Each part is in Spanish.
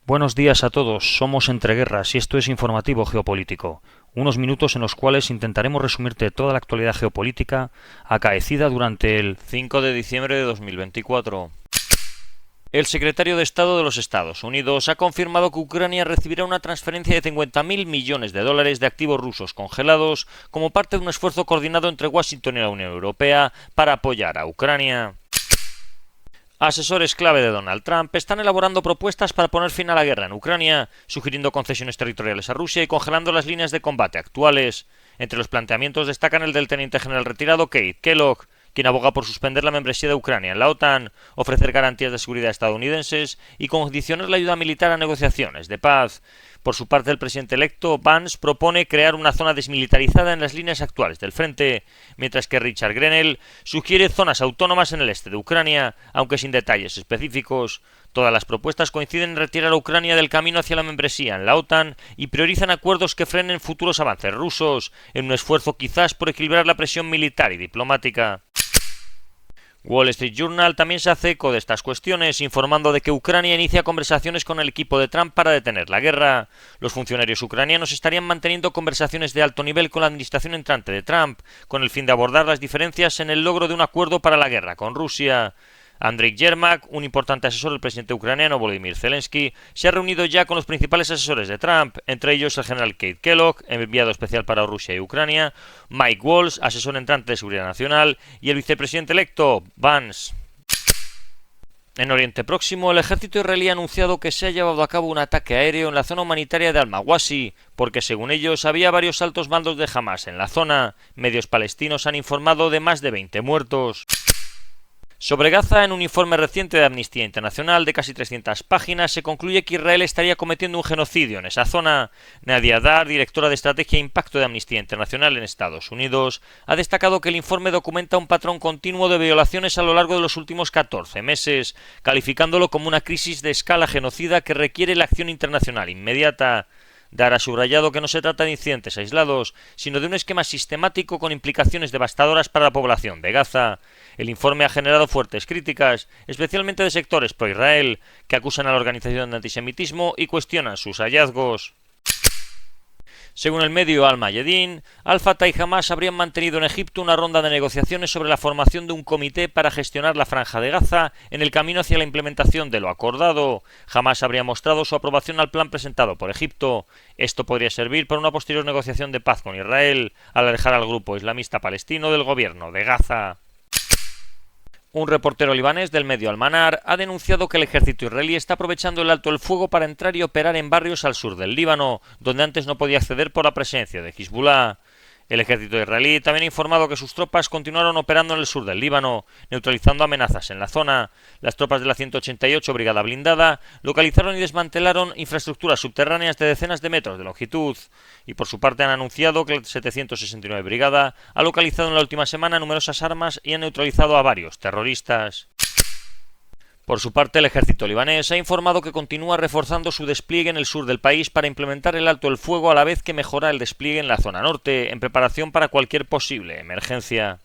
Buenos días a todos, somos Entreguerras y esto es Informativo Geopolítico, unos minutos en los cuales intentaremos resumirte toda la actualidad geopolítica acaecida durante el 5 de diciembre de 2024. El secretario de Estado de los Estados Unidos ha confirmado que Ucrania recibirá una transferencia de 50.000 millones de dólares de activos rusos congelados como parte de un esfuerzo coordinado entre Washington y la Unión Europea para apoyar a Ucrania. Asesores clave de Donald Trump están elaborando propuestas para poner fin a la guerra en Ucrania, sugiriendo concesiones territoriales a Rusia y congelando las líneas de combate actuales. Entre los planteamientos destacan el del teniente general retirado Keith Kellogg, quien aboga por suspender la membresía de Ucrania en la OTAN, ofrecer garantías de seguridad estadounidenses y condicionar la ayuda militar a negociaciones de paz. Por su parte, el presidente electo Vance propone crear una zona desmilitarizada en las líneas actuales del frente, mientras que Richard Grenell sugiere zonas autónomas en el este de Ucrania, aunque sin detalles específicos. Todas las propuestas coinciden en retirar a Ucrania del camino hacia la membresía en la OTAN y priorizan acuerdos que frenen futuros avances rusos, en un esfuerzo quizás por equilibrar la presión militar y diplomática. Wall Street Journal también se hace eco de estas cuestiones, informando de que Ucrania inicia conversaciones con el equipo de Trump para detener la guerra. Los funcionarios ucranianos estarían manteniendo conversaciones de alto nivel con la administración entrante de Trump, con el fin de abordar las diferencias en el logro de un acuerdo para la guerra con Rusia. Andriy Yermak, un importante asesor del presidente ucraniano Volodymyr Zelensky, se ha reunido ya con los principales asesores de Trump, entre ellos el general Keith Kellogg, enviado especial para Rusia y Ucrania, Mike Waltz, asesor entrante de seguridad nacional, y el vicepresidente electo, Vance. En Oriente Próximo, el ejército israelí ha anunciado que se ha llevado a cabo un ataque aéreo en la zona humanitaria de Al-Mawasi, porque según ellos había varios altos mandos de Hamas en la zona. Medios palestinos han informado de más de 20 muertos. Sobre Gaza, en un informe reciente de Amnistía Internacional de casi 300 páginas, se concluye que Israel estaría cometiendo un genocidio en esa zona. Nadia Dar, directora de Estrategia e Impacto de Amnistía Internacional en Estados Unidos, ha destacado que el informe documenta un patrón continuo de violaciones a lo largo de los últimos 14 meses, calificándolo como una crisis de escala genocida que requiere la acción internacional inmediata. Dar ha subrayado que no se trata de incidentes aislados, sino de un esquema sistemático con implicaciones devastadoras para la población de Gaza. El informe ha generado fuertes críticas, especialmente de sectores pro-Israel, que acusan a la organización de antisemitismo y cuestionan sus hallazgos. Según el medio Al-Mayadin, Al-Fatah y Hamas habrían mantenido en Egipto una ronda de negociaciones sobre la formación de un comité para gestionar la franja de Gaza en el camino hacia la implementación de lo acordado. Hamas habría mostrado su aprobación al plan presentado por Egipto. Esto podría servir para una posterior negociación de paz con Israel, al alejar al grupo islamista palestino del gobierno de Gaza. Un reportero libanés del medio Al-Manar ha denunciado que el ejército israelí está aprovechando el alto el fuego para entrar y operar en barrios al sur del Líbano, donde antes no podía acceder por la presencia de Hezbollah. El ejército israelí también ha informado que sus tropas continuaron operando en el sur del Líbano, neutralizando amenazas en la zona. Las tropas de la 188 Brigada Blindada localizaron y desmantelaron infraestructuras subterráneas de decenas de metros de longitud. Y por su parte han anunciado que la 769 Brigada ha localizado en la última semana numerosas armas y ha neutralizado a varios terroristas. Por su parte, el ejército libanés ha informado que continúa reforzando su despliegue en el sur del país para implementar el alto el fuego a la vez que mejora el despliegue en la zona norte, en preparación para cualquier posible emergencia.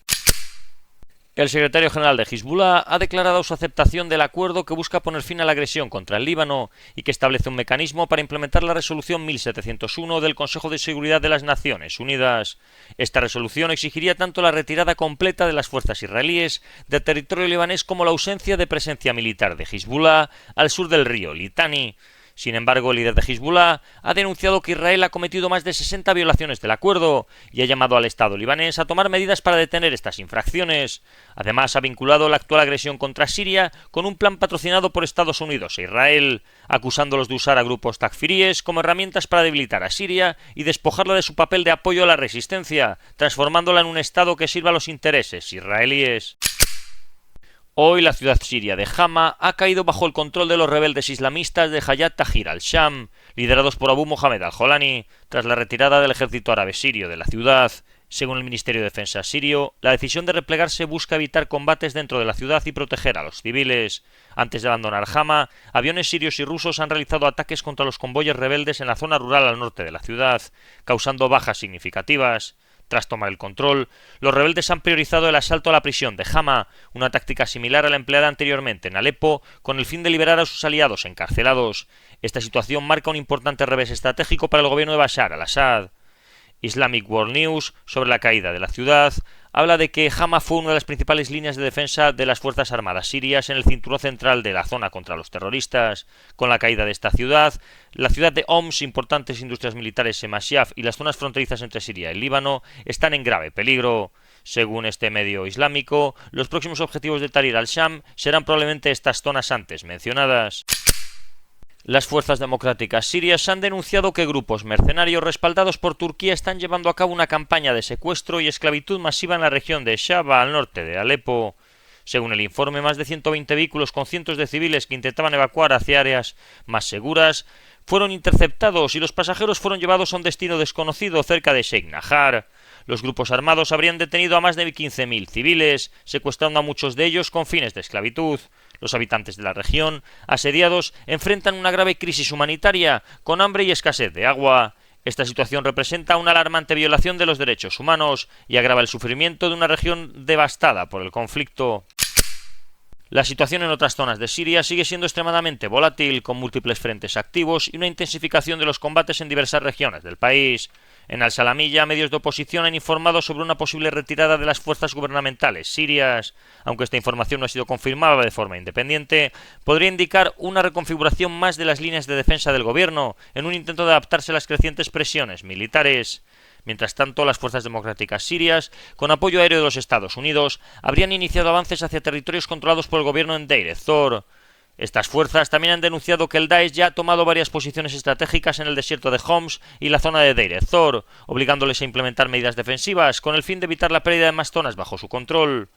El secretario general de Hezbollah ha declarado su aceptación del acuerdo que busca poner fin a la agresión contra el Líbano y que establece un mecanismo para implementar la resolución 1701 del Consejo de Seguridad de las Naciones Unidas. Esta resolución exigiría tanto la retirada completa de las fuerzas israelíes del territorio libanés como la ausencia de presencia militar de Hezbollah al sur del río Litani. Sin embargo, el líder de Hezbollah ha denunciado que Israel ha cometido más de 60 violaciones del acuerdo y ha llamado al Estado libanés a tomar medidas para detener estas infracciones. Además, ha vinculado la actual agresión contra Siria con un plan patrocinado por Estados Unidos e Israel, acusándolos de usar a grupos takfiríes como herramientas para debilitar a Siria y despojarla de su papel de apoyo a la resistencia, transformándola en un Estado que sirva a los intereses israelíes. Hoy la ciudad siria de Hama ha caído bajo el control de los rebeldes islamistas de Hayat Tahrir al-Sham, liderados por Abu Mohamed al-Jolani, tras la retirada del ejército árabe sirio de la ciudad. Según el Ministerio de Defensa sirio, la decisión de replegarse busca evitar combates dentro de la ciudad y proteger a los civiles. Antes de abandonar Hama, aviones sirios y rusos han realizado ataques contra los convoyes rebeldes en la zona rural al norte de la ciudad, causando bajas significativas. Tras tomar el control, los rebeldes han priorizado el asalto a la prisión de Hama, una táctica similar a la empleada anteriormente en Alepo, con el fin de liberar a sus aliados encarcelados. Esta situación marca un importante revés estratégico para el gobierno de Bashar al-Assad. Islamic World News, sobre la caída de la ciudad, habla de que Hama fue una de las principales líneas de defensa de las Fuerzas Armadas sirias en el cinturón central de la zona contra los terroristas. Con la caída de esta ciudad, la ciudad de Homs, importantes industrias militares en Mashiaf y las zonas fronterizas entre Siria y el Líbano están en grave peligro. Según este medio islámico, los próximos objetivos de Tahrir al-Sham serán probablemente estas zonas antes mencionadas. Las fuerzas democráticas sirias han denunciado que grupos mercenarios respaldados por Turquía están llevando a cabo una campaña de secuestro y esclavitud masiva en la región de Shaba, al norte de Alepo. Según el informe, más de 120 vehículos con cientos de civiles que intentaban evacuar hacia áreas más seguras fueron interceptados y los pasajeros fueron llevados a un destino desconocido cerca de Sheikh Nahar. Los grupos armados habrían detenido a más de 15.000 civiles, secuestrando a muchos de ellos con fines de esclavitud. Los habitantes de la región, asediados, enfrentan una grave crisis humanitaria, con hambre y escasez de agua. Esta situación representa una alarmante violación de los derechos humanos y agrava el sufrimiento de una región devastada por el conflicto. La situación en otras zonas de Siria sigue siendo extremadamente volátil, con múltiples frentes activos y una intensificación de los combates en diversas regiones del país. En Al-Salamiyya, medios de oposición han informado sobre una posible retirada de las fuerzas gubernamentales sirias. Aunque esta información no ha sido confirmada de forma independiente, podría indicar una reconfiguración más de las líneas de defensa del gobierno, en un intento de adaptarse a las crecientes presiones militares. Mientras tanto, las fuerzas democráticas sirias, con apoyo aéreo de los Estados Unidos, habrían iniciado avances hacia territorios controlados por el gobierno en Deir ez-Zor. Estas fuerzas también han denunciado que el Daesh ya ha tomado varias posiciones estratégicas en el desierto de Homs y la zona de Deir ez-Zor, obligándoles a implementar medidas defensivas con el fin de evitar la pérdida de más zonas bajo su control.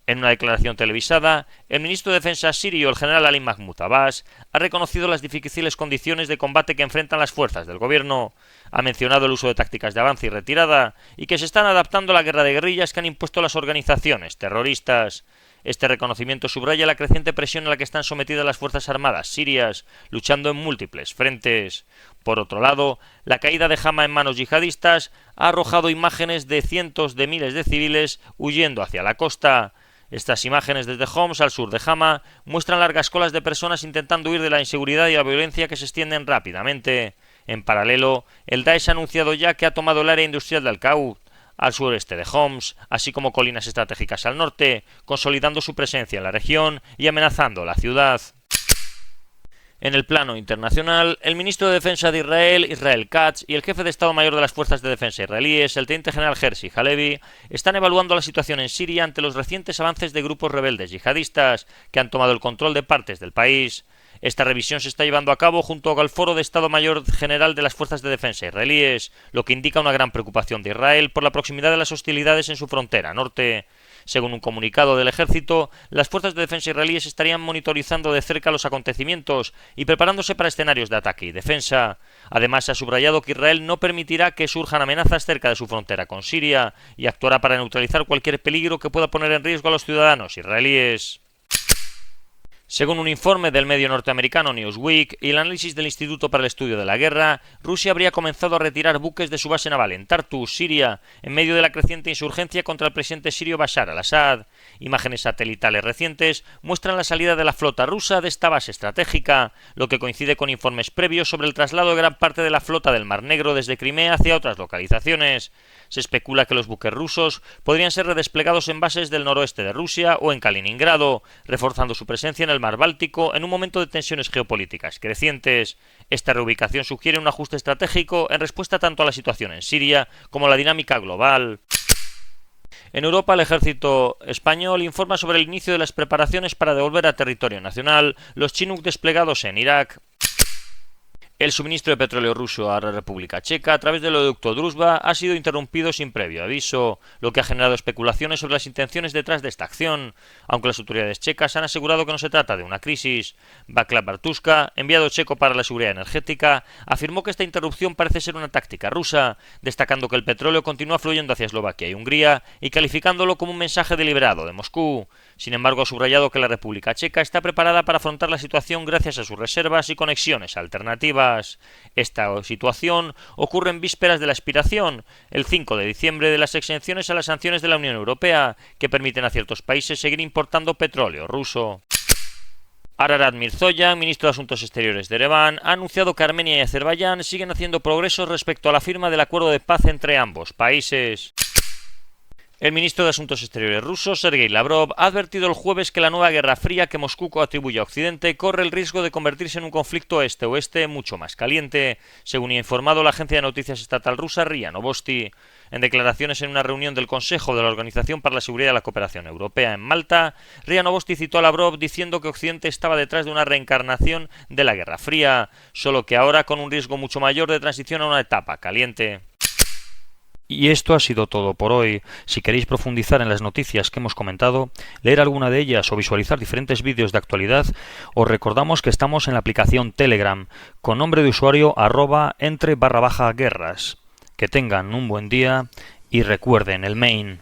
En una declaración televisada, el ministro de Defensa sirio, el general Ali Mahmoud Abbas, ha reconocido las difíciles condiciones de combate que enfrentan las fuerzas del gobierno. Ha mencionado el uso de tácticas de avance y retirada y que se están adaptando a la guerra de guerrillas que han impuesto las organizaciones terroristas. Este reconocimiento subraya la creciente presión a la que están sometidas las fuerzas armadas sirias, luchando en múltiples frentes. Por otro lado, la caída de Hama en manos yihadistas ha arrojado imágenes de cientos de miles de civiles huyendo hacia la costa. Estas imágenes desde Homs, al sur de Hama, muestran largas colas de personas intentando huir de la inseguridad y la violencia que se extienden rápidamente. En paralelo, el Daesh ha anunciado ya que ha tomado el área industrial de Al-Qaud, al sureste de Homs, así como colinas estratégicas al norte, consolidando su presencia en la región y amenazando la ciudad. En el plano internacional, el ministro de Defensa de Israel, Israel Katz, y el jefe de Estado Mayor de las Fuerzas de Defensa israelíes, el teniente general Herzi Halevi, están evaluando la situación en Siria ante los recientes avances de grupos rebeldes yihadistas que han tomado el control de partes del país. Esta revisión se está llevando a cabo junto al Foro de Estado Mayor General de las Fuerzas de Defensa israelíes, lo que indica una gran preocupación de Israel por la proximidad de las hostilidades en su frontera norte. Según un comunicado del ejército, las fuerzas de defensa israelíes estarían monitorizando de cerca los acontecimientos y preparándose para escenarios de ataque y defensa. Además, se ha subrayado que Israel no permitirá que surjan amenazas cerca de su frontera con Siria y actuará para neutralizar cualquier peligro que pueda poner en riesgo a los ciudadanos israelíes. Según un informe del medio norteamericano Newsweek y el análisis del Instituto para el Estudio de la Guerra, Rusia habría comenzado a retirar buques de su base naval en Tartus, Siria, en medio de la creciente insurgencia contra el presidente sirio Bashar al-Assad. Imágenes satelitales recientes muestran la salida de la flota rusa de esta base estratégica, lo que coincide con informes previos sobre el traslado de gran parte de la flota del Mar Negro desde Crimea hacia otras localizaciones. Se especula que los buques rusos podrían ser redesplegados en bases del noroeste de Rusia o en Kaliningrado, reforzando su presencia en el Mar Báltico en un momento de tensiones geopolíticas crecientes. Esta reubicación sugiere un ajuste estratégico en respuesta tanto a la situación en Siria como a la dinámica global. En Europa, el ejército español informa sobre el inicio de las preparaciones para devolver a territorio nacional los Chinook desplegados en Irak. El suministro de petróleo ruso a la República Checa a través del oleoducto Druzhba ha sido interrumpido sin previo aviso, lo que ha generado especulaciones sobre las intenciones detrás de esta acción, aunque las autoridades checas han asegurado que no se trata de una crisis. Václav Bartuška, enviado checo para la seguridad energética, afirmó que esta interrupción parece ser una táctica rusa, destacando que el petróleo continúa fluyendo hacia Eslovaquia y Hungría y calificándolo como un mensaje deliberado de Moscú. Sin embargo, ha subrayado que la República Checa está preparada para afrontar la situación gracias a sus reservas y conexiones alternativas. gas. Esta situación ocurre en vísperas de la expiración, el 5 de diciembre, de las exenciones a las sanciones de la Unión Europea, que permiten a ciertos países seguir importando petróleo ruso. Ararat Mirzoyan, ministro de Asuntos Exteriores de Ereván, ha anunciado que Armenia y Azerbaiyán siguen haciendo progresos respecto a la firma del acuerdo de paz entre ambos países. El ministro de Asuntos Exteriores ruso, Sergei Lavrov, ha advertido el jueves que la nueva Guerra Fría que Moscú atribuye a Occidente corre el riesgo de convertirse en un conflicto este-oeste mucho más caliente, según ha informado la agencia de noticias estatal rusa RIA Novosti. En declaraciones en una reunión del Consejo de la Organización para la Seguridad y la Cooperación Europea en Malta, RIA Novosti citó a Lavrov diciendo que Occidente estaba detrás de una reencarnación de la Guerra Fría, solo que ahora con un riesgo mucho mayor de transición a una etapa caliente. Y esto ha sido todo por hoy. Si queréis profundizar en las noticias que hemos comentado, leer alguna de ellas o visualizar diferentes vídeos de actualidad, os recordamos que estamos en la aplicación Telegram, con nombre de usuario @entre_guerras. Que tengan un buen día y recuerden el main.